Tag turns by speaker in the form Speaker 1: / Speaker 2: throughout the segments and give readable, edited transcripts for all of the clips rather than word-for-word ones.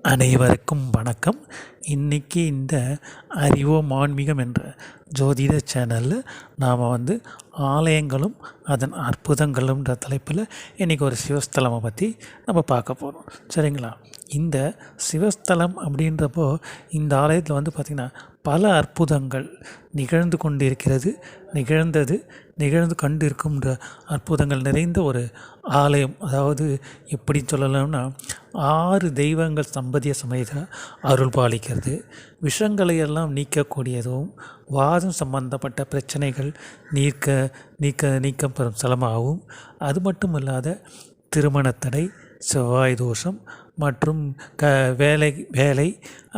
Speaker 1: அனைவருக்கும் வணக்கம். இன்றைக்கி இந்த அறிவோம் ஆன்மீகம் என்ற ஜோதிட சேனலில் நாம் ஆலயங்களும் அதன் அற்புதங்களும்ன்ற தலைப்பில் இன்றைக்கி ஒரு சிவஸ்தலமை பற்றி நம்ம பார்க்க போகிறோம். சரிங்களா? இந்த சிவஸ்தலம் அப்படின்றப்போ இந்த ஆலயத்தில் பார்த்திங்கன்னா பல அற்புதங்கள் நிகழ்ந்து கொண்டிருக்கிறது, நிகழ்ந்து கண்டு இருக்கும்ன்ற அற்புதங்கள் நிறைந்த ஒரு ஆலயம். அதாவது எப்படி சொல்லலாம்னா 6 தெய்வங்கள் தம்பதிய சமேத அருள் பாலிக்கிறது, விஷங்களை எல்லாம் நீக்கக்கூடியதும், வாதம் சம்பந்தப்பட்ட பிரச்சனைகள் நீக்கம் பெறும் ஸ்தலமாகவும், அது மட்டும் இல்லாத திருமணத்தடை, செவ்வாய் தோஷம் மற்றும் வேலை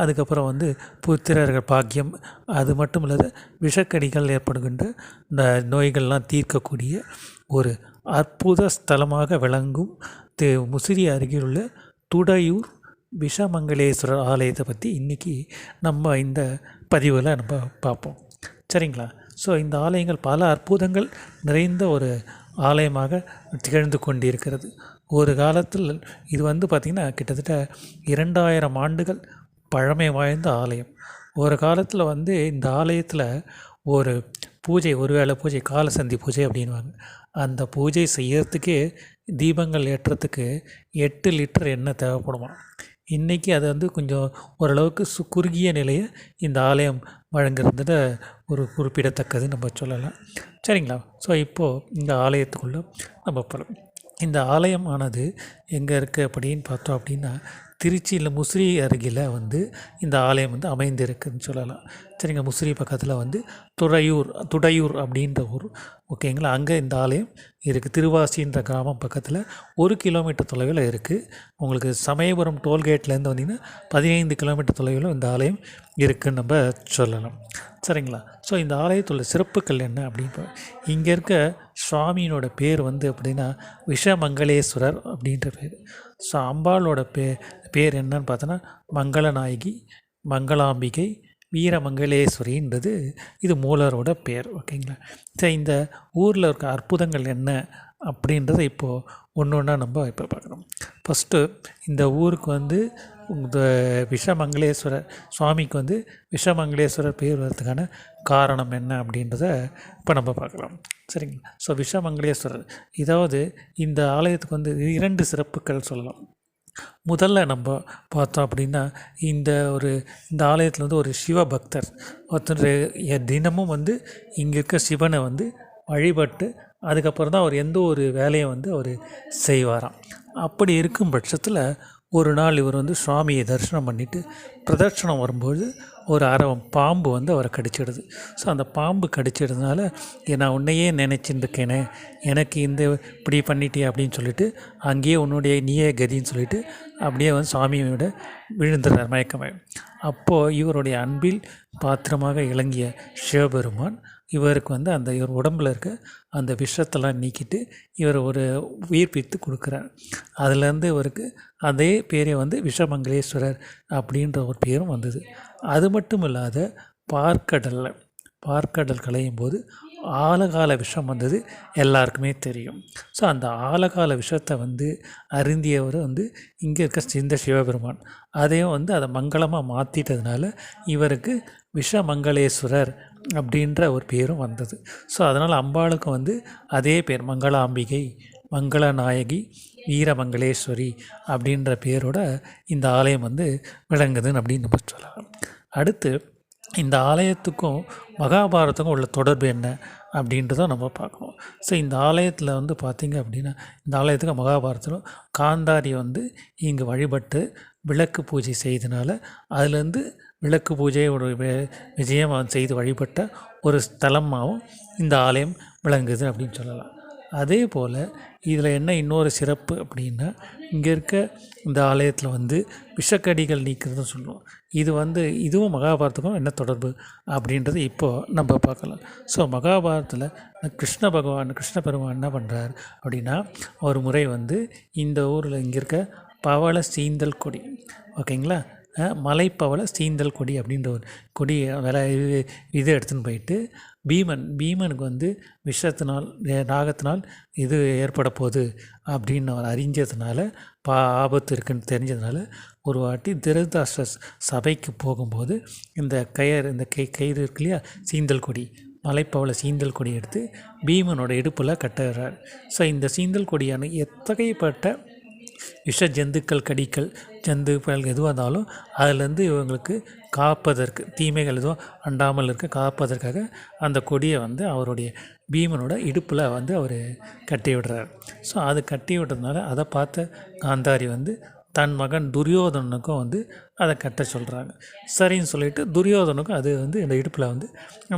Speaker 1: அதுக்கப்புறம் புத்திரர்கள் பாக்கியம், அது மட்டும் இல்லாத விஷக்கடிகள் ஏற்படுகின்ற இந்த நோய்கள்லாம் தீர்க்கக்கூடிய ஒரு அற்புத ஸ்தலமாக விளங்கும் முசிறி அருகில் உள்ள துடையூர் விஷமங்களேஸ்வரர் ஆலயத்தை பற்றி இன்றைக்கி நம்ம இந்த பதிவில் நம்ம பார்ப்போம். சரிங்களா? ஸோ இந்த ஆலயங்கள் பல அற்புதங்கள் நிறைந்த ஒரு ஆலயமாக திகழ்ந்து கொண்டிருக்கிறது. ஒரு காலத்தில் இது பார்த்திங்கன்னா கிட்டத்தட்ட 2000 ஆண்டுகள் பழமை வாய்ந்த ஆலயம். ஒரு காலத்தில் இந்த ஆலயத்தில் ஒரு பூஜை, ஒருவேளை பூஜை, காலசந்தி பூஜை அப்படின்வாங்க. அந்த பூஜை செய்யறதுக்கே தீபங்கள் ஏற்றத்துக்கு 8 லிட்டர் எண்ணெய் தேவைப்படுமா. இன்றைக்கி அது கொஞ்சம் ஓரளவுக்கு குறுகிய நிலையை இந்த ஆலயம் வழங்குறதுல ஒரு குறிப்பிடத்தக்கது நம்ம சொல்லலாம். சரிங்களா? ஸோ இப்போது இந்த ஆலயத்துக்குள்ளே நம்ம போகலாம். இந்த ஆலயமானது எங்கே இருக்குது அப்படின்னு பார்த்தோம் அப்படின்னா, திருச்சியில் முசிறி அருகில் இந்த ஆலயம் அமைந்திருக்குதுன்னு சொல்லலாம். சரிங்க? முசிறி பக்கத்தில் துடையூர் அப்படின்ற ஊர், ஓகேங்களா? அங்கே இந்த ஆலயம் இருக்குது. திருவாசின்ற கிராமம் பக்கத்தில் 1 கிலோமீட்டர் தொலைவில் இருக்குது. உங்களுக்கு சமயபுரம் டோல்கேட்லேருந்து 15 கிலோமீட்டர் தொலைவில் இந்த ஆலயம் இருக்குதுன்னு நம்ம சொல்லலாம். சரிங்களா? ஸோ இந்த ஆலயத்தோட சிறப்புகள் என்ன அப்படின்னு, இங்கே இருக்க சுவாமியினோட பேர் அப்படின்னா விஷமங்களேஸ்வரர் அப்படின்ற பேர். ஸோ அம்பாளோட பேர் என்னன்னு பார்த்தோன்னா மங்களநாயகி, மங்களாம்பிகை, வீரமங்களேஸ்வரின்றது இது மூலரோட பேர். ஓகேங்களா? சரி, இந்த ஊரில் இருக்க அற்புதங்கள் என்ன அப்படின்றத இப்போது ஒன்று ஒன்றா நம்ம இப்போ பார்க்குறோம். ஃபஸ்ட்டு இந்த ஊருக்கு இந்த விஷமங்களேஸ்வரர் சுவாமிக்கு விஷமங்களேஸ்வரர் பேர் வர்றதுக்கான காரணம் என்ன அப்படின்றத இப்போ நம்ம பார்க்கலாம். சரிங்களா? ஸோ விஷமங்களேஸ்வரர், இதாவது இந்த ஆலயத்துக்கு 2 சிறப்புகள் சொல்லலாம். முதல்ல நம்ம பார்த்தோம் அப்படின்னா, இந்த ஆலயத்தில் ஒரு சிவபக்தர் ஒருத்தர் தினமும் இங்கே இருக்க சிவனை வழிபட்டு அதுக்கப்புறம் தான் அவர் எந்த ஒரு வேலையை அவர் செய்வாராம். அப்படி இருக்கும் பட்சத்தில் ஒரு நாள் இவர் சுவாமியை தரிசனம் பண்ணிவிட்டு பிரதட்சணம் வரும்போது ஒரு அரவம் பாம்பு அவரை கடிச்சிடுது. ஸோ அந்த பாம்பு கடிச்சிடுறதுனால, நான் உன்னையே நினச்சிருக்கேனே, எனக்கு இப்படி பண்ணிட்டே அப்படின்னு சொல்லிட்டு அங்கேயே உன்னுடைய நீயே கதின்னு சொல்லிட்டு அப்படியே சுவாமியோட விழுந்துடுறார் மயக்கமாக. அப்போது இவருடைய அன்பில் பாத்திரமாக இறங்கிய சிவபெருமான் இவருக்கு அந்த இவர் உடம்பில் இருக்க அந்த விஷத்தெல்லாம் நீக்கிட்டு இவர் ஒரு உயிர்ப்பித்து கொடுக்குறார். அதுலேருந்து இவருக்கு அதே பேரே விஷமங்களேஸ்வரர் அப்படின்ற ஒரு பேரும் வந்தது. அது மட்டும் இல்லாத பார்க்கடல் களையும் போது ஆலகால விஷம் எல்லாருக்குமே தெரியும். ஸோ அந்த ஆலகால விஷத்தை அருந்தியவர் இங்கே இருக்க இந்த சிவபெருமான் அதையும் அதை மங்களமாக மாற்றிட்டதுனால இவருக்கு விஷமங்களேஸ்வரர் அப்படின்ற ஒரு பேரும் வந்தது. ஸோ அதனால் அம்பாளுக்கும் அதே பேர் மங்களாம்பிகை, மங்களநாயகி, வீரமங்களேஸ்வரி அப்படின்ற பேரோட இந்த ஆலயம் விளங்குதுன்னு அப்படின்னு நம்ம சொல்லலாம். அடுத்து இந்த ஆலயத்துக்கும் மகாபாரதத்துக்கும் உள்ள தொடர்பு என்ன அப்படின்றத நம்ம பார்க்கணும். ஸோ இந்த ஆலயத்தில் பார்த்திங்க அப்படின்னா, இந்த ஆலயத்துக்கு மகாபாரதத்தில் காந்தாரி இங்கே வழிபட்டு விளக்கு பூஜை செய்தனால அதுலேருந்து விளக்கு பூஜையோட விஜயம் செய்து வழிபட்ட ஒரு ஸ்தலமாகவும் இந்த ஆலயம் விளங்குது அப்படின்னு சொல்லலாம். அதே போல் இதில் என்ன இன்னொரு சிறப்பு அப்படின்னா, இங்கே இருக்க இந்த ஆலயத்தில் விஷக்கடிகள் நீக்கிறதுன்னு சொல்லுவோம். இது இதுவும் மகாபாரதத்துக்கும் என்ன தொடர்பு அப்படின்றது இப்போது நம்ம பார்க்கலாம். ஸோ மகாபாரதத்தில் கிருஷ்ண பெருமான் என்ன பண்ணுறார் அப்படின்னா, ஒரு முறை இந்த ஊரில் இங்கே இருக்க பவள சீந்தல் கொடி, ஓகேங்களா, மலைப்பவள சீந்தல் கொடி அப்படின்ற ஒரு கொடி இதை எடுத்துன்னு போயிட்டு பீமனுக்கு வந்து விஷத்தினால் நாகத்தினால் இது ஏற்பட போகுது அப்படின்னு அவர் அறிஞ்சதுனால ஆபத்து இருக்குன்னு தெரிஞ்சதுனால ஒரு வாட்டி திருதராஷ்டிர சபைக்கு போகும்போது இந்த கயிறு இருக்கு இல்லையா, சீந்தல் கொடி, மலைப்பவள சீந்தல் கொடி எடுத்து பீமனோட இடுப்பில் கட்டுறார். ஸோ இந்த சீந்தல் கொடியான எத்தகையப்பட்ட விஷ ஜந்துக்கள், கடிக்கல் ஜந்துக்கள் எதுவாக இருந்தாலும் அதிலேருந்து இவங்களுக்கு காப்பதற்கு, தீமைகள் எதுவும் அண்டாமல் இருக்க காப்பதற்காக அந்த கொடியை வந்து அவருடைய பீமனோட இடுப்பில் வந்து அவர் கட்டி விடுறார். ஸோ அது கட்டி விடுறதுனால அதை பார்த்த காந்தாரி வந்து தன் மகன் துரியோதனனுக்கும் வந்து அதை கட்ட சொல்கிறாங்க. சரின்னு சொல்லிவிட்டு துரியோதனுக்கும் அது வந்து இந்த இடுப்பில் வந்து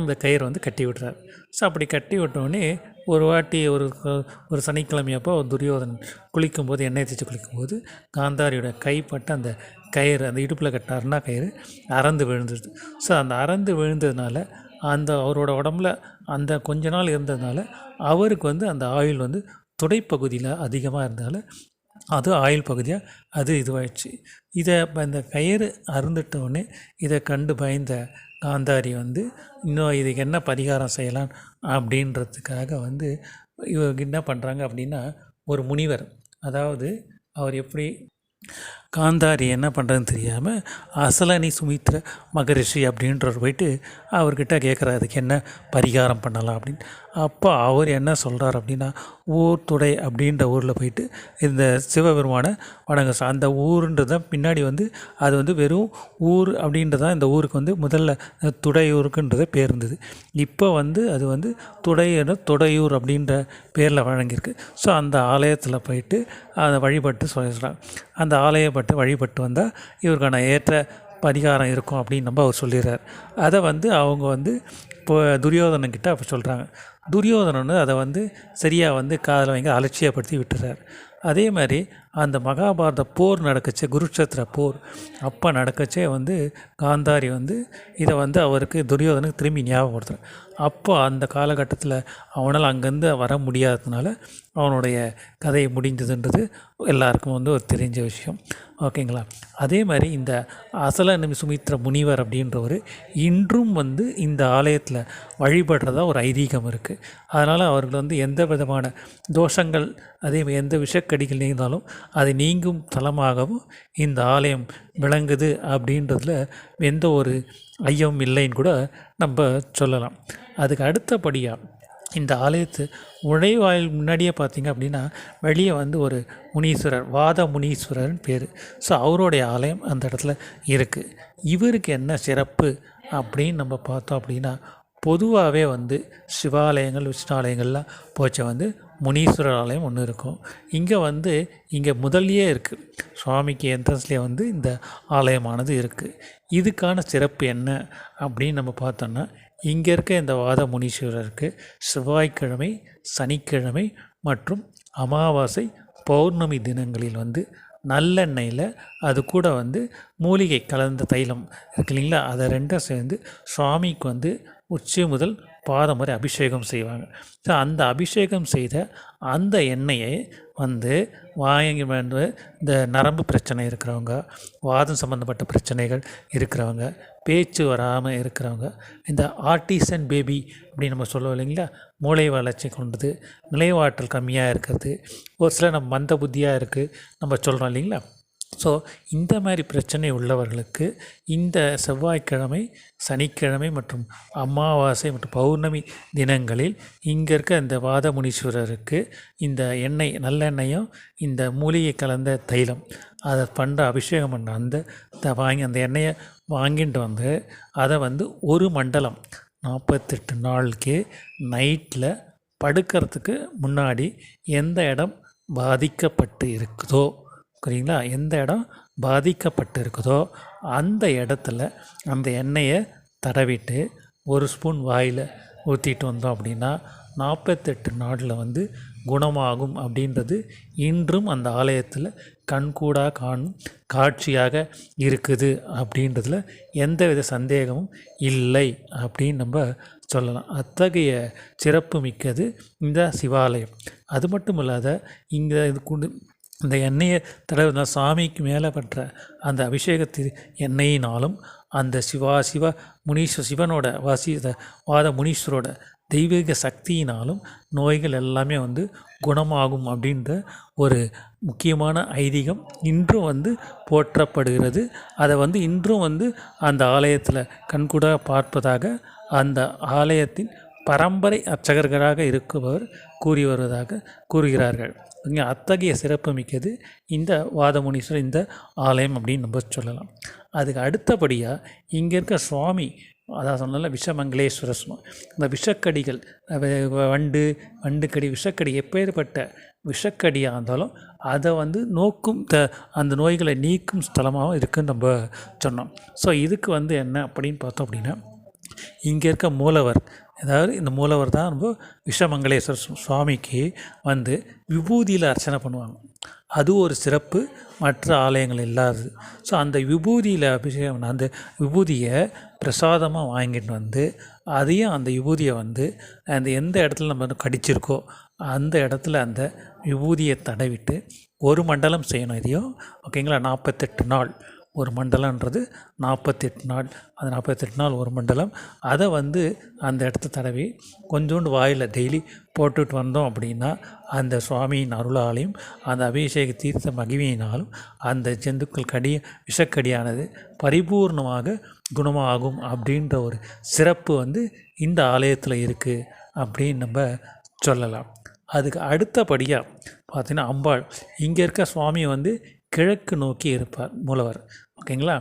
Speaker 1: அந்த கயிறை வந்து கட்டி விடுறார். ஸோ அப்படி கட்டி விட்டோடனே ஒரு வாட்டி ஒரு சனிக்கிழமையப்போ துரியோதனன் குளிக்கும்போது, எண்ணெய் தேய்ச்சி குளிக்கும்போது காந்தாரியோட கைப்பட்ட அந்த கயிறு, அந்த இடுப்பில் கட்டினார்னா கயிறு அறந்து விழுந்துடுது. ஸோ அந்த அறந்து விழுந்ததுனால அந்த அவரோட உடம்புல அந்த கொஞ்ச நாள் இருந்ததுனால அவருக்கு வந்து அந்த ஆயுள் வந்து துடைப்பகுதியில் அதிகமாக இருந்ததால் அது ஆயுள் பகுதியாக அது இதுவாகிடுச்சு. இதை இந்த கயிறு அருந்துட்டவுடனே இதை கண்டு பயந்த காந்தாரி வந்து இன்னும் இதுக்கு என்ன பரிகாரம் செய்யலாம் அப்படின்றதுக்காக வந்து இவங்க என்ன பண்ணுறாங்க அப்படின்னா, ஒரு முனிவர், அதாவது அவர் எப்படி காந்தாரி என்ன பண்ணுறதுன்னு தெரியாமல் அசலனி சுமித்ர மகரிஷி அப்படின்றவர் போயிட்டு அவர்கிட்ட கேட்குறாரு, அதுக்கு என்ன பரிகாரம் பண்ணலாம் அப்படின்னு. அப்போ அவர் என்ன சொல்கிறார் அப்படின்னா, ஊர் துடை அப்படின்ற ஊரில் போயிட்டு இந்த சிவபெருமானை வணங்க. அந்த ஊருன்றது பின்னாடி வந்து அது வந்து வெறும் ஊர் அப்படின்றதான் இந்த ஊருக்கு வந்து முதல்ல துடையூருக்குன்றத பேர் இருந்தது. இப்போ வந்து அது வந்து துடையூர் அப்படின்ற பேரில் வழங்கியிருக்கு. ஸோ அந்த ஆலயத்தில் போயிட்டு அதை வழிபட்டு சொல்கிறாங்க. அந்த ஆலயப்பட்டு வழிபட்டு வந்தால் இவருக்கான ஏற்ற பரிகாரம் இருக்கும் அப்படின்னு நம்ம அவர் சொல்லிடுறார். அதை வந்து அவங்க வந்து இப்போ துரியோதனன்கிட்ட அப்போ சொல்கிறாங்க. துரியோதனன் அதை வந்து சரியாக வந்து காதில் வாங்கி அலட்சியப்படுத்தி விட்டுறார். அதே மாதிரி அந்த மகாபாரத போர் நடக்கச்சே, குருட்சேத்திர போர் அப்போ நடக்கச்சே வந்து காந்தாரி வந்து இதை வந்து அவருக்கு துரியோதனுக்கு திரும்பி ஞாபகப்படுத்துகிறார். அப்போ அந்த காலகட்டத்தில் அவனால் அங்கேருந்து வர முடியாததுனால அவனுடைய கதை முடிந்ததுன்றது எல்லாருக்கும் வந்து ஒரு தெரிஞ்ச விஷயம். ஓகேங்களா? அதே மாதிரி இந்த அசல சுமித்ர முனிவர் அப்படின்றவர் இன்றும் வந்து இந்த ஆலயத்தில் வழிபடுறதா ஒரு ஐதீகம் இருக்குது. அதனால் அவர்கள் வந்து எந்த விதமான தோஷங்கள், அதே எந்த விஷக்கடிகள் நீங்கினாலும் அது நீங்கும் தலமாகவும் இந்த ஆலயம் விளங்குது அப்படின்றதுல எந்த ஒரு ஐயமும் இல்லைன்னு கூட நம்ம சொல்லலாம். அதுக்கு அடுத்தபடியாக இந்த ஆலயத்து நுழைவாயில் முன்னாடியே பார்த்திங்க அப்படின்னா வெளியே வந்து ஒரு முனீஸ்வரர், வாத முனீஸ்வரர்னு பேர். ஸோ அவருடைய ஆலயம் அந்த இடத்துல இருக்குது. இவருக்கு என்ன சிறப்பு அப்படின்னு நம்ம பார்த்தோம் அப்படின்னா, பொதுவாகவே வந்து சிவாலயங்கள், விஷ்ணாலயங்கள்லாம் போச்ச வந்து முனீஸ்வரர் ஆலயம் ஒன்று இருக்கும். இங்கே முதல்லையே இருக்குது, சுவாமிக்கு என்ட்ரன்ஸ்லேயே வந்து இந்த ஆலயமானது இருக்குது. இதுக்கான சிறப்பு என்ன அப்படின்னு நம்ம பார்த்தோன்னா, இங்கே இருக்க இந்த வாத முனீஸ்வரருக்கு செவ்வாய்க்கிழமை, சனிக்கிழமை மற்றும் அமாவாசை, பௌர்ணமி தினங்களில் வந்து நல்லெண்ணெயில் அது கூட வந்து மூலிகை கலந்த தைலம் இருக்கு இல்லைங்களா, அதை ரெண்டும் சேர்ந்து சுவாமிக்கு வந்து உச்சி முதல் பாதம் வரை அபிஷேகம் செய்வாங்க. ஸோ அந்த அபிஷேகம் செய்த அந்த எண்ணெயை வந்து வாங்கி வந்து இந்த நரம்பு பிரச்சனை இருக்கிறவங்க, வாதம் சம்மந்தப்பட்ட பிரச்சனைகள் இருக்கிறவங்க, பேச்சு வராமல் இருக்கிறவங்க, இந்த ஆர்டிசன் பேபி அப்படின்னு நம்ம சொல்லுவோம் இல்லைங்களா, மூளை வளர்ச்சி கொண்டது, நினைவாற்றல் கம்மியாக இருக்கிறது, ஒரு சில நம்ம மந்த புத்தியாக இருக்குது நம்ம சொல்கிறோம் இல்லைங்களா. ஸோ இந்த மாதிரி பிரச்சனை உள்ளவர்களுக்கு இந்த செவ்வாய்க்கிழமை, சனிக்கிழமை மற்றும் அமாவாசை மற்றும் பௌர்ணமி தினங்களில் இங்கே இருக்க இந்த வாத முனீஸ்வரருக்கு இந்த எண்ணெய், நல்லெண்ணெயும் இந்த மூலிகை கலந்த தைலம் அதை பண்ணுற அபிஷேகம் பண்ண அந்த எண்ணெயை வாங்கிட்டு வந்து அதை வந்து ஒரு மண்டலம் 48 நாளுக்கு நைட்டில் படுக்கிறதுக்கு முன்னாடி எந்த இடம் பாதிக்கப்பட்டு இருக்குதோ, சரிங்களா, எந்த இடம் பாதிக்கப்பட்டு இருக்குதோ அந்த இடத்துல அந்த எண்ணெயை தடவிட்டு ஒரு ஸ்பூன் வாயில் ஊற்றிட்டு வந்தோம் அப்படின்னா 48 நாளில் வந்து குணமாகும் அப்படின்றது இன்றும் அந்த ஆலயத்தில் கண்கூடாக காணும் காட்சியாக இருக்குது அப்படின்றதுல எந்தவித சந்தேகமும் இல்லை அப்படின்னு நம்ம சொல்லலாம். அத்தகைய சிறப்பு மிக்கது இந்த சிவாலயம். அது மட்டும் இல்லாத இங்கே இந்த எண்ணெயை தடவை சாமிக்கு மேலே பற்ற அந்த அபிஷேகத்து எண்ணெயினாலும் அந்த சிவ சிவனோட வாத முனீஸ்வரோட தெய்வீக சக்தியினாலும் நோய்கள் எல்லாமே குணமாகும் அப்படின்ற ஒரு முக்கியமான ஐதீகம் இன்றும் போற்றப்படுகிறது. அதை இன்றும் அந்த ஆலயத்தில் கண்கூடாக பார்ப்பதாக அந்த ஆலயத்தின் பரம்பரை அர்ச்சகர்களாக இருக்குபவர் கூறி வருவதாக கூறுகிறார்கள். இங்கே அத்தகைய சிறப்பு மிக்கது இந்த வாதமுனீஸ்வரர் இந்த ஆலயம் அப்படின்னு நம்ம சொல்லலாம். அதுக்கு அடுத்தபடியாக இங்கே இருக்க சுவாமி, அதான் சொன்னால விஷமங்களேஸ்வர சுவாமி, இந்த விஷக்கடிகள் வண்டுக்கடி விஷக்கடி எப்பேற்பட்ட விஷக்கடியாக இருந்தாலும் அதை நோக்கும் அந்த நோய்களை நீக்கும் ஸ்தலமாகவும் இருக்குதுன்னு நம்ம சொன்னோம். ஸோ இதுக்கு என்ன அப்படின்னு பார்த்தோம் அப்படின்னா, இங்கே இருக்க மூலவர், அதாவது இந்த மூலவர் தான் ரொம்ப விஷமங்களேஸ்வர சுவாமிக்கு விபூதியில் அர்ச்சனை பண்ணுவாங்க. அது ஒரு சிறப்பு, மற்ற ஆலயங்கள் இல்லாதது. ஸோ அந்த விபூதியில் அபிஷேகம், அந்த விபூதியை பிரசாதமாக வாங்கிட்டு அதையும் அந்த விபூதியை அந்த எந்த இடத்துல நம்ம கடிச்சிருக்கோ அந்த இடத்துல அந்த விபூதியை தடவிட்டு ஒரு மண்டலம் செய்யணும். இதையும் ஓகேங்களா, 48 நாள். ஒரு மண்டலன்றது 48 நாள். அந்த 48 நாள் ஒரு மண்டலம். அதை அந்த இடத்த தடவி கொஞ்சோண்டு வாயில் டெய்லி போட்டுட்டு வந்தோம் அப்படின்னா அந்த சுவாமியின் அருளாலையும் அந்த அபிஷேக தீர்த்த மகிமையினாலும் அந்த ஜந்துக்கள் விஷக்கடியானது பரிபூர்ணமாக குணமாகும் அப்படின்ற ஒரு சிறப்பு இந்த ஆலயத்தில் இருக்குது அப்படின்னு நம்ம சொல்லலாம். அதுக்கு அடுத்தபடியாக பார்த்திங்கன்னா அம்பாள், இங்கே இருக்க சுவாமி கிழக்கு நோக்கி இருப்பார் மூலவர். ஓகேங்களா,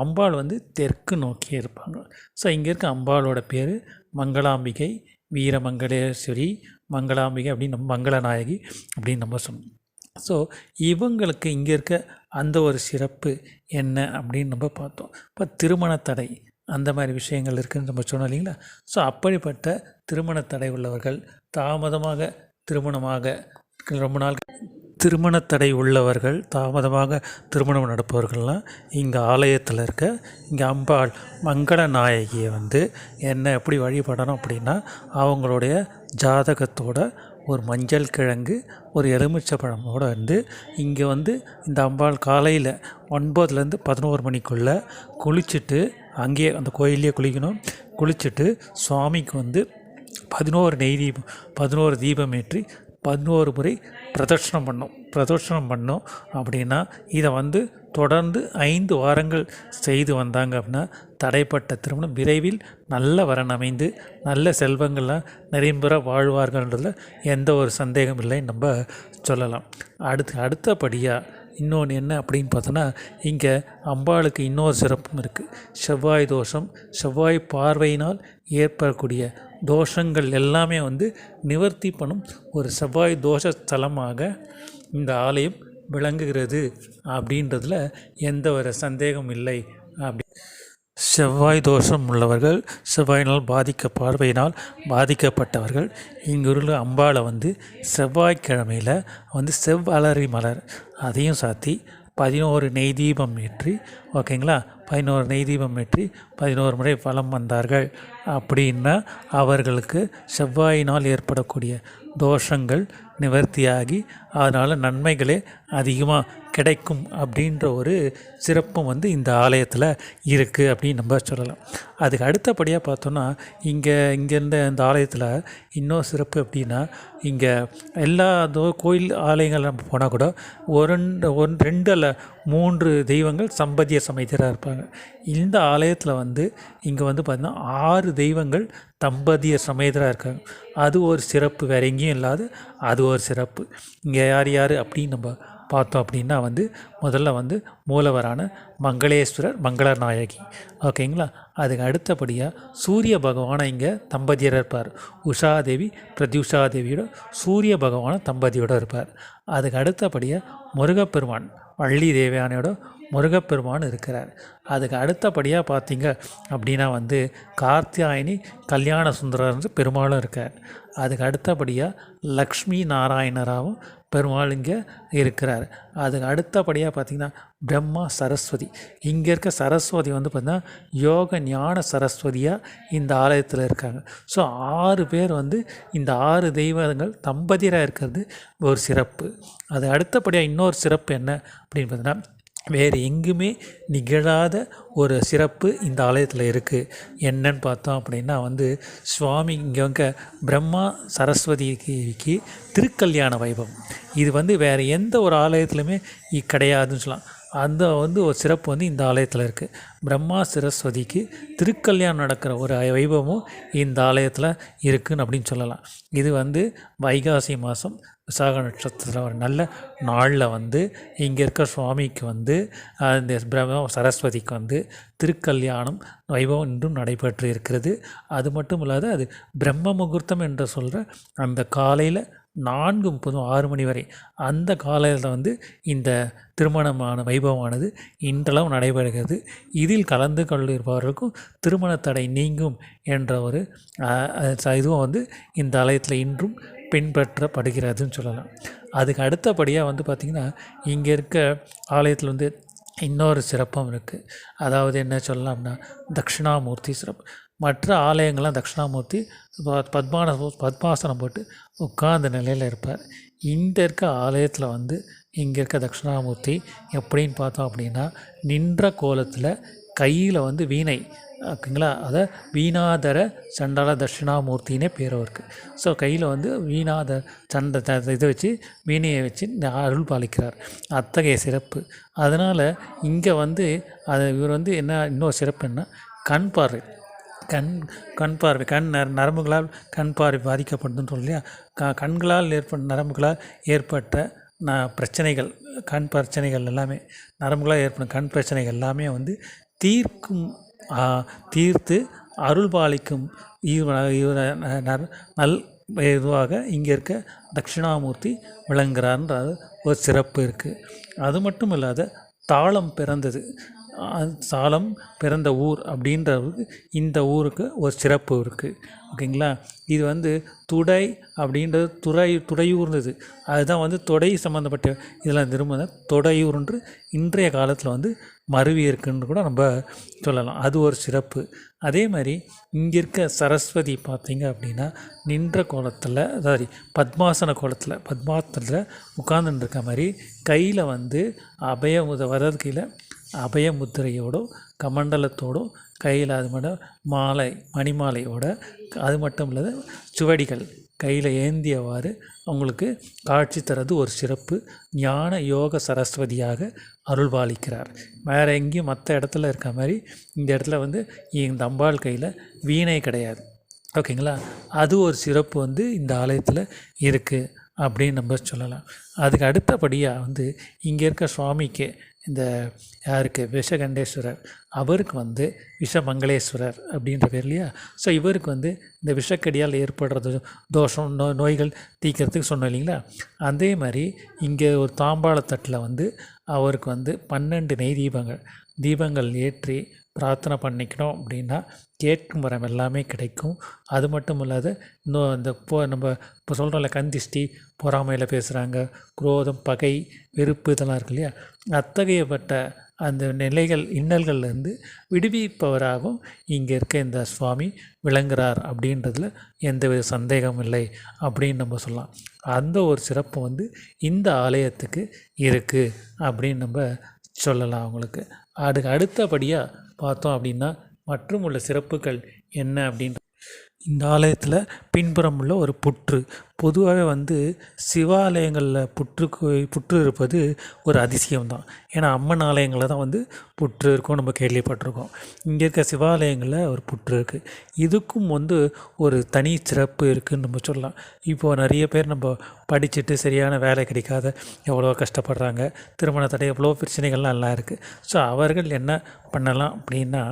Speaker 1: அம்பாள் தெற்கு நோக்கி இருப்பாங்க. ஸோ இங்கே இருக்க அம்பாளோட பேர் மங்களாம்பிகை, வீரமங்களேஸ்வரி, மங்களாம்பிகை அப்படின்னு மங்களநாயகி அப்படின்னு நம்ம சொன்னோம். ஸோ இவங்களுக்கு இங்கே இருக்க அந்த ஒரு சிறப்பு என்ன அப்படின்னு நம்ம பார்த்தோம். இப்போ திருமண தடை அந்த மாதிரி விஷயங்கள் இருக்குதுன்னு நம்ம சொன்னோம் இல்லைங்களா. ஸோ அப்படிப்பட்ட திருமண தடை உள்ளவர்கள், தாமதமாக திருமணமாக ரொம்ப நாள் திருமணத்தடை உள்ளவர்கள், தாமதமாக திருமணம் நடப்பவர்கள்லாம் இங்கே ஆலயத்தில் இருக்க இங்கே அம்பாள் மங்களநாயகியை என்ன எப்படி வழிபடணும் அப்படின்னா, அவங்களுடைய ஜாதகத்தோட ஒரு மஞ்சள் கிழங்கு, ஒரு எலுமிச்சை பழமோடு இங்கே இந்த அம்பாள் காலையில் 9லேருந்து 11 மணிக்குள்ளே குளிச்சுட்டு, அங்கேயே அந்த கோயிலே குளிக்கணும். குளிச்சுட்டு சுவாமிக்கு 11 தீபம் ஏற்றி 11 முறை பிரதட்சணம் பண்ணோம் அப்படின்னா, இதை தொடர்ந்து 5 வாரங்கள் செய்து வந்தாங்க அப்படின்னா தடைப்பட்ட திருமணம் விரைவில் நல்ல வரன் அமைந்து நல்ல செல்வங்கள்லாம் நிறைம்பெற வாழ்வார்கள்ன்றதுல எந்த ஒரு சந்தேகம் இல்லைன்னு நம்ம சொல்லலாம். அடுத்தபடியாக இன்னொன்று என்ன அப்படின்னு பார்த்தோன்னா, இங்கே அம்பாளுக்கு இன்னொரு சிறப்பும் இருக்குது. செவ்வாய் தோஷம், செவ்வாய் பார்வையினால் ஏற்படக்கூடிய தோஷங்கள் எல்லாமே நிவர்த்தி பண்ணும் ஒரு செவ்வாய் தோஷ ஸ்தலமாக இந்த ஆலயம் விளங்குகிறது அப்படின்றதுல எந்த ஒரு சந்தேகம் இல்லை. அப்படி செவ்வாய் தோஷம் உள்ளவர்கள், செவ்வாயினால் பார்வையினால் பாதிக்கப்பட்டவர்கள் இங்குள்ள அம்பாளை செவ்வாய்க்கிழமையில் செவ்வலரி மலர் அதையும் சாத்தி 11 நெய் தீபம் ஏற்றி, ஓகேங்களா, 11 நெய் தீபம் ஏற்றி 11 முறை வலம் வந்தார்கள் அப்படின்னா அவர்களுக்கு செவ்வாயினால் ஏற்படக்கூடிய தோஷங்கள் நிவர்த்தியாகி அதனால் நன்மைகளே அதிகமாக கிடைக்கும் அப்படின்ற ஒரு சிறப்பும் இந்த ஆலயத்தில் இருக்குது அப்படின்னு நம்ம சொல்லலாம். அதுக்கு அடுத்தபடியாக பார்த்தோன்னா, இங்கேருந்த இந்த ஆலயத்தில் இன்னும் சிறப்பு அப்படின்னா, இங்கே எல்லா கோயில் ஆலயங்கள் நம்ம போனால் கூட 2 அல்ல 3 தெய்வங்கள் சம்பதிய சமேதராக இருப்பாங்க. இந்த ஆலயத்தில் இங்கே பார்த்திங்கன்னா 6 தெய்வங்கள் தம்பதிய சமேதராக இருக்காங்க. அது ஒரு சிறப்பு, வேறு எங்கேயும் இல்லாத அது ஒரு சிறப்பு. இங்கே யார் அப்படின்னு நம்ம பார்த்தோம் அப்படின்னா முதல்ல மூலவரான மங்களேஸ்வரர், மங்களநாயகி, ஓகேங்களா. அதுக்கு அடுத்தபடியாக சூரிய பகவானை இங்கே தம்பதியராக இருப்பார். உஷாதேவி, பிரத்யுஷாதேவியோட சூரிய பகவான தம்பதியோடு இருப்பார். அதுக்கு அடுத்தபடியாக முருகப்பெருமான், வள்ளி தேவயானையோட முருகப்பெருமான் இருக்கிறார். அதுக்கு அடுத்தபடியாக பார்த்திங்க அப்படின்னா கார்த்தியாயினி கல்யாண சுந்தரர் பெருமாளும் இருக்கார். அதுக்கு அடுத்தபடியாக லக்ஷ்மி நாராயணராவும் பெருமாள் இங்கே இருக்கிறார். அதுக்கு அடுத்தபடியாக பார்த்திங்கன்னா பிரம்மா சரஸ்வதி. இங்கே இருக்க சரஸ்வதி வந்து பார்த்திங்கன்னா யோக ஞான சரஸ்வதியாக இந்த ஆலயத்தில் இருக்காங்க. ஸோ 6 பேர் வந்து இந்த 6 தெய்வங்கள் தம்பதியராக இருக்கிறது ஒரு சிறப்பு. அது அடுத்தபடியாக இன்னொரு சிறப்பு என்ன அப்படின்னு பார்த்தீங்கன்னா, வேறு எங்குமே நிகழாத ஒரு சிறப்பு இந்த ஆலயத்தில் இருக்குது. என்னன்னு பார்த்தோம் அப்படின்னா வந்து சுவாமி இங்கே பிரம்மா சரஸ்வதிக்கு திருக்கல்யாண வைபவம். இது வந்து வேறு எந்த ஒரு ஆலயத்துலையுமே கிடையாதுன்னு சொல்லலாம். அந்த வந்து ஒரு சிறப்பு வந்து இந்த ஆலயத்தில் இருக்குது. பிரம்மா சரஸ்வதிக்கு திருக்கல்யாணம் நடக்கிற ஒரு வைபவமும் இந்த ஆலயத்தில் இருக்குன்னு அப்படின்னு சொல்லலாம். இது வந்து வைகாசி மாதம் விசாக நட்சத்திரத்தில் ஒரு நல்ல நாளில் வந்து இங்கே இருக்க சுவாமிக்கு வந்து இந்த பிரம்ம சரஸ்வதிக்கு வந்து திருக்கல்யாணம் வைபவம் இன்றும் நடைபெற்று இருக்கிறது. அது மட்டும் இல்லாத அது பிரம்ம முகூர்த்தம் என்று சொல்கிற அந்த காலையில் 4:30 6 மணி வரை அந்த காலையில் வந்து இந்த திருமணமான வைபவமானது இன்றளவு நடைபெறுகிறது. இதில் கலந்து கொள்ளிருப்பவர்களுக்கும் திருமண தடை நீங்கும் என்ற ஒரு இதுவும் வந்து இந்த ஆலயத்தில் இன்றும் பின்பற்றப்படுகிறதுன்னு சொல்லலாம். அதுக்கு அடுத்தபடியாக வந்து பார்த்திங்கன்னா இங்கே இருக்க ஆலயத்தில் வந்து இன்னொரு சிறப்பும் இருக்குது. அதாவது என்ன சொல்லலாம்னா தட்சிணாமூர்த்தி சிறப்பு. மற்ற ஆலயங்கள்லாம் தட்சிணாமூர்த்தி பத்மாசனம் போட்டு உட்கார்ந்த நிலையில் இருப்பார். இந்த இருக்க ஆலயத்தில் வந்து இங்கே இருக்க தட்சிணாமூர்த்தி எப்படின்னு பார்த்தோம் அப்படின்னா நின்ற கோலத்தில் கையில் வந்து வீணை, ஓகேங்களா, அதை வீணாதர சண்டால தட்சிணாமூர்த்தினே பேர் இருக்குது. ஸோ கையில் வந்து வீணாதர இதை வச்சு வீணையை வச்சு அருள் பாலிக்கிறார். அத்தகைய சிறப்பு. அதனால் இங்கே வந்து இவர் வந்து என்ன இன்னொரு சிறப்பு என்ன, கண் பார்வை நரம்புகளால் கண் பார்வை பாதிக்கப்படுதுன்னு சொல்லியா, கண்களால் நரம்புகளால் ஏற்பட்ட பிரச்சனைகள், கண் பிரச்சனைகள் எல்லாமே, நரம்புகளால் ஏற்படும் கண் பிரச்சனைகள் எல்லாமே வந்து தீர்த்து அருள் பாலிக்கும் நல் இதுவாக இங்கே இருக்க தட்சிணாமூர்த்தி விளங்குறார்ன்றது ஒரு சிறப்பு இருக்குது. அது மட்டும் இல்லாத தாளம் பிறந்த ஊர் அப்படின்றதுக்கு இந்த ஊருக்கு ஒரு சிறப்பு இருக்குது, ஓகேங்களா. இது வந்து துடை அப்படின்றது துடையூர்னது, அதுதான் வந்து தொடை சம்மந்தப்பட்ட இதெல்லாம் திரும்ப தொடையூர்ன்று இன்றைய காலத்தில் வந்து மருவி இருக்குன்னு கூட நம்ம சொல்லலாம். அது ஒரு சிறப்பு. அதே மாதிரி இங்கே இருக்க சரஸ்வதி பார்த்திங்க அப்படின்னா நின்ற கோலத்தில், அதாவது பத்மாசனத்தில் உட்கார்ந்துருக்க மாதிரி கையில் வந்து வலது கையில் அபயமுத்திரையோடு கமண்டலத்தோடு கையில் அது மட்டும் மணிமாலையோட, அது மட்டும் இல்லாத சுவடிகள் கையில் ஏந்தியவாறு அவங்களுக்கு காட்சி தரது ஒரு சிறப்பு. ஞான யோக சரஸ்வதியாக அருள்பாலிக்கிறார். வேறு எங்கேயும் மற்ற இடத்துல இருக்க மாதிரி இந்த இடத்துல வந்து இந்த அம்பாள் கையில் வீணை கிடையாது, ஓகேங்களா. அது ஒரு சிறப்பு வந்து இந்த ஆலயத்தில் இருக்குது அப்படின்னு நம்ம சொல்லலாம். அதுக்கு அடுத்தபடியாக வந்து இங்கே இருக்க சுவாமிக்கு இந்த யாருக்கு விஷகண்டேஸ்வரர், அவருக்கு வந்து விஷமங்களேஸ்வரர் அப்படின்ற பேர் இல்லையா. ஸோ இவருக்கு வந்து இந்த விஷக்கடியால் ஏற்படுறது தோஷம் நோய்கள் தீர்க்கிறதுக்கு சொன்னோம் இல்லைங்களா. அதே மாதிரி இங்கே ஒரு தாம்பாளத்தட்டில் வந்து அவருக்கு வந்து 12 நெய் தீபங்கள் ஏற்றி பிரார்த்தனை பண்ணிக்கணும் அப்படின்னா கேட்கும் வரம் எல்லாமே கிடைக்கும். அது மட்டும் இல்லாத இன்னும் இந்த நம்ம இப்போ சொல்கிறோம்ல கந்திஷ்டி, பொறாமையில் பேசுகிறாங்க, குரோதம், பகை, வெறுப்பு இதெல்லாம் இருக்கு இல்லையா, அத்தகையப்பட்ட அந்த நிலைகள் இன்னல்கள்லேருந்து விடுவிப்பவராகவும் இங்கே இருக்க இந்த சுவாமி விளங்குறார் அப்படின்றதுல எந்தவித சந்தேகம் இல்லை அப்படின்னு நம்ம சொல்லலாம். அந்த ஒரு சிறப்பு வந்து இந்த ஆலயத்துக்கு இருக்குது அப்படின்னு நம்ம சொல்லலாம் அவங்களுக்கு. அதுக்கு அடுத்தபடியாக பார்த்தோம் அப்படின்னா மற்றும் உள்ள சிறப்புகள் என்ன அப்படின்ற, இந்த ஆலயத்தில் பின்புறம் உள்ள ஒரு புற்று. பொதுவாகவே வந்து சிவாலயங்களில் புற்று இருப்பது ஒரு அதிசயம்தான். ஏன்னா அம்மன் ஆலயங்களில் தான் வந்து புற்று இருக்கும் நம்ம கேள்விப்பட்டிருக்கோம். இங்கே இருக்க சிவாலயங்களில் ஒரு புற்று இருக்குது. இதுக்கும் வந்து ஒரு தனி சிறப்பு இருக்குதுன்னு நம்ம சொல்லலாம். இப்போது நிறைய பேர் நம்ம படிச்சுட்டு சரியான வேலை கிடைக்காத எவ்வளோ கஷ்டப்படுறாங்க, திருமண தடை, எவ்வளோ பிரச்சனைகள்லாம் எல்லாம் இருக்குது. ஸோ அவர்கள் என்ன பண்ணலாம் அப்படின்னா,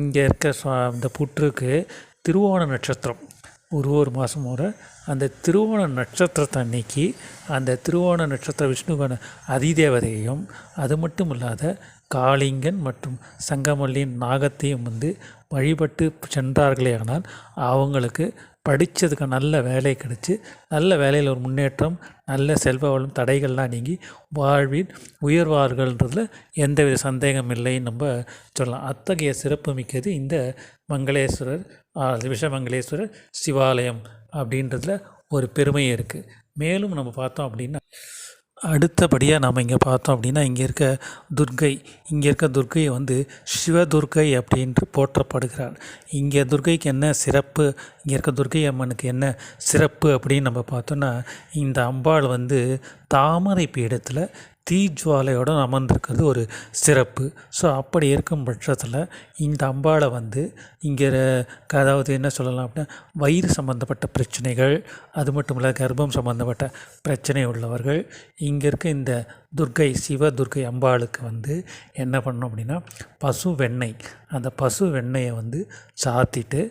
Speaker 1: இங்கே இருக்க இந்த புற்றுக்கு திருவோண நட்சத்திரம் ஒரு மாதம் வர அந்த திருவோண நட்சத்திரத்தை அன்னைக்கு அந்த திருவோண நட்சத்திர விஷ்ணுவான அதிதேவதையும், அது மட்டும் இல்லாத காளிங்கன் மற்றும் சங்கமல்லியின் நாகத்தையும் வந்து வழிபட்டு சென்றார்களே ஆனால் அவங்களுக்கு படித்ததுக்கு நல்ல வேலை கிடச்சி நல்ல வேலையில் ஒரு முன்னேற்றம், நல்ல செல்வ வளம் தடைகள்லாம் நீங்கி வாழ்வில் உயர்வார்கள்ன்றதில் எந்தவித சந்தேகம் இல்லைன்னு நம்ம சொல்லலாம். அத்தகைய சிறப்பு மிக்கது இந்த மங்களேஸ்வரர் விஷமங்களேஸ்வரர் சிவாலயம் அப்படின்றதுல ஒரு பெருமை இருக்குது. மேலும் நம்ம பார்த்தோம் அப்படின்னா அடுத்தபடியாக நாம் இங்கே பார்த்தோம் அப்படின்னா இங்கே இருக்க துர்க்கையை வந்து சிவதுர்க்கை அப்படின்று போற்றப்படுகிறார். இங்கே துர்க்கைக்கு என்ன சிறப்பு, இங்கே இருக்க துர்க்கை அம்மனுக்கு என்ன சிறப்பு அப்படின்னு நம்ம பார்த்தோன்னா, இந்த அம்பாள் வந்து தாமரை பீடத்தில் தீஜ்வாலையோடு அமர்ந்திருக்கிறது ஒரு சிறப்பு. ஸோ அப்படி இருக்கும் பட்சத்தில் இந்த அம்பாளை வந்து இங்கே அதாவது என்ன சொல்லலாம் அப்படின்னா, வயிறு சம்மந்தப்பட்ட பிரச்சனைகள், அது மட்டும் இல்லை கர்ப்பம் சம்மந்தப்பட்ட பிரச்சனை உள்ளவர்கள் இங்கே இருக்க இந்த சிவதுர்க்கை அம்பாளுக்கு வந்து என்ன பண்ணணும் அப்படின்னா, பசு வெண்ணெய், அந்த பசு வெண்ணெயை வந்து சாத்திட்டு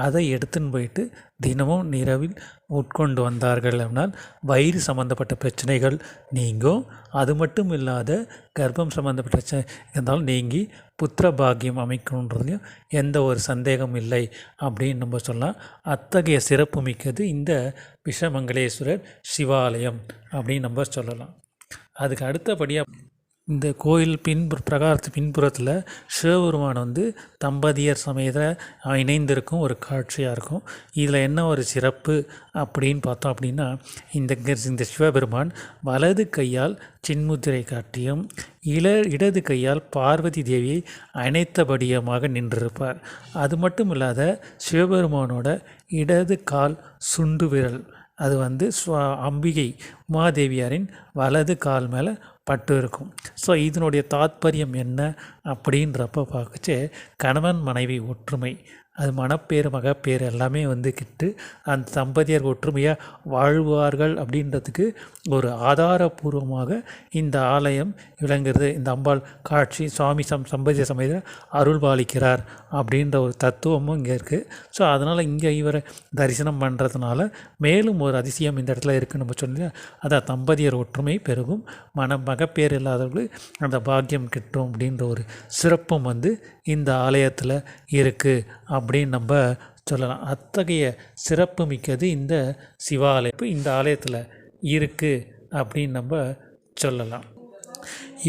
Speaker 1: அதை எடுத்துன்னு போயிட்டு தினமும் இரவில் உட்கொண்டு வந்தார்கள் அப்படினால் வயிறு சம்மந்தப்பட்ட பிரச்சனைகள் நீங்கும். அது மட்டும் இல்லாத கர்ப்பம் சம்மந்தப்பட்ட பிரச்சனை இருந்தாலும் நீங்கி புத்திர பாக்கியம் அமைக்கணுன்றதுலையும் எந்த ஒரு சந்தேகம் இல்லை அப்படின்னு நம்ம சொல்லலாம். அத்தகைய சிறப்பு மிக்கது இந்த விஷமங்களேஸ்வரர் சிவாலயம் அப்படின்னு நம்ம சொல்லலாம். அதுக்கு அடுத்தபடியாக இந்த கோயில் பிரகாரத்து பின்புறத்தில் சிவபெருமான் வந்து தம்பதியர் சமேத இணைந்திருக்கும் ஒரு காட்சியாக இருக்கும். இதில் என்ன ஒரு சிறப்பு அப்படின்னு பார்த்தோம் அப்படின்னா, இந்த சிவபெருமான் வலது கையால் சின்முத்திரை காட்டியும் இடது கையால் பார்வதி தேவியை அணைத்தபடியமாக நின்றிருப்பார். அது மட்டும் இல்லாத சிவபெருமானோட இடது கால் சுண்டு விரல் அது வந்து அம்பிகை உமாதேவியாரின் வலது கால் மேலே பட்டு இருக்கும். ஸோ இதனுடைய தாத்பரியம் என்ன அப்படின்றப்ப பார்க்கச்சே கணவன் மனைவி ஒற்றுமை, அது மணப்பேறு மகப்பேறு எல்லாமே வந்து கிட்டு அந்த தம்பதியர் ஒற்றுமையாக வாழ்வார்கள் அப்படின்றதுக்கு ஒரு ஆதாரபூர்வமாக இந்த ஆலயம் விளங்குறது. இந்த அம்பாள் காட்சி சுவாமி சம்பதிய சமயத்தில் அருள் பாலிக்கிறார் அப்படின்ற ஒரு தத்துவமும் இங்கே இருக்குது. ஸோ அதனால் இங்கே இவரை தரிசனம் பண்ணுறதுனால மேலும் ஒரு அதிசயம் இந்த இடத்துல இருக்குதுன்னு நம்ம சொல்லி, அதான் தம்பதியர் ஒற்றுமை பெருகும், மகப்பேறு இல்லாதவர்களுக்கு அந்த பாக்கியம் கிட்டும் அப்படின்ற ஒரு சிறப்பும் வந்து இந்த ஆலயத்தில் இருக்குது அப்படின்னு நம்ம சொல்லலாம். அத்தகைய சிறப்பு மிக்கது இந்த சிவாலயம் இந்த ஆலயத்தில் இருக்குது அப்படின்னு நம்ம சொல்லலாம்.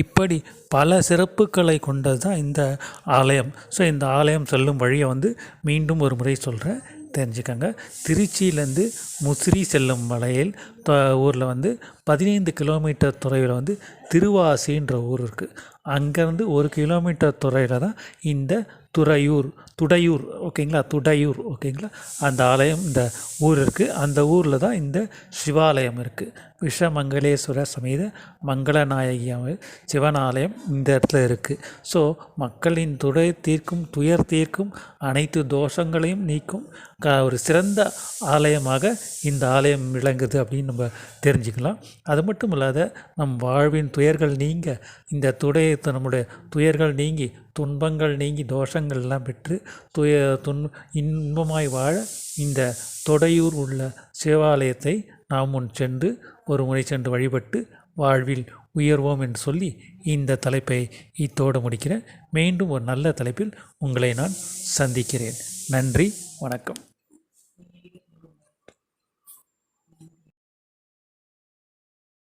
Speaker 1: இப்படி பல சிறப்புகளை கொண்டது தான் இந்த ஆலயம். ஸோ இந்த ஆலயம் செல்லும் வழியை வந்து மீண்டும் ஒரு முறை சொல்கிறேன், தெரிஞ்சுக்கோங்க. திருச்சியிலேருந்து முசிறி செல்லும் வழியில் ஊரில் வந்து 15 கிலோமீட்டர் தொலைவில் வந்து திருவாசின்ற ஊர் இருக்குது. அங்கேருந்து 1 கிலோமீட்டர் தொலைவில் தான் இந்த துடையூர் ஓகேங்களா, துடையூர் ஓகேங்களா, அந்த ஆலயம் இந்த ஊர் இருக்குது. அந்த ஊரில் தான் இந்த சிவாலயம் இருக்குது. விஷமங்களேஸ்வரர் சமேத மங்களநாயகி சிவன் ஆலயம் இந்த இடத்துல இருக்குது. ஸோ மக்களின் துயர் தீர்க்கும் அனைத்து தோஷங்களையும் நீக்கும் ஒரு சிறந்த ஆலயமாக இந்த ஆலயம் விளங்குது அப்படின்னு நம்ம தெரிஞ்சுக்கலாம். அது மட்டும் இல்லாத நம் வாழ்வின் துயர்கள் நீங்க இந்த நம்முடைய துயர்கள் நீங்கி துன்பங்கள் நீங்கி தோஷங்கள்லாம் பெற்று இன்பமாய் வாழ இந்த தொடையூர் உள்ள சிவாலயத்தை நாம் ஒரு முறை சென்று வழிபட்டு வாழ்வில் உயர்வோம் என்று சொல்லி இந்த தலைப்பை இத்தோடு முடிக்கிறேன். மீண்டும் ஒரு நல்ல தலைப்பில் உங்களை நான் சந்திக்கிறேன். நன்றி, வணக்கம்.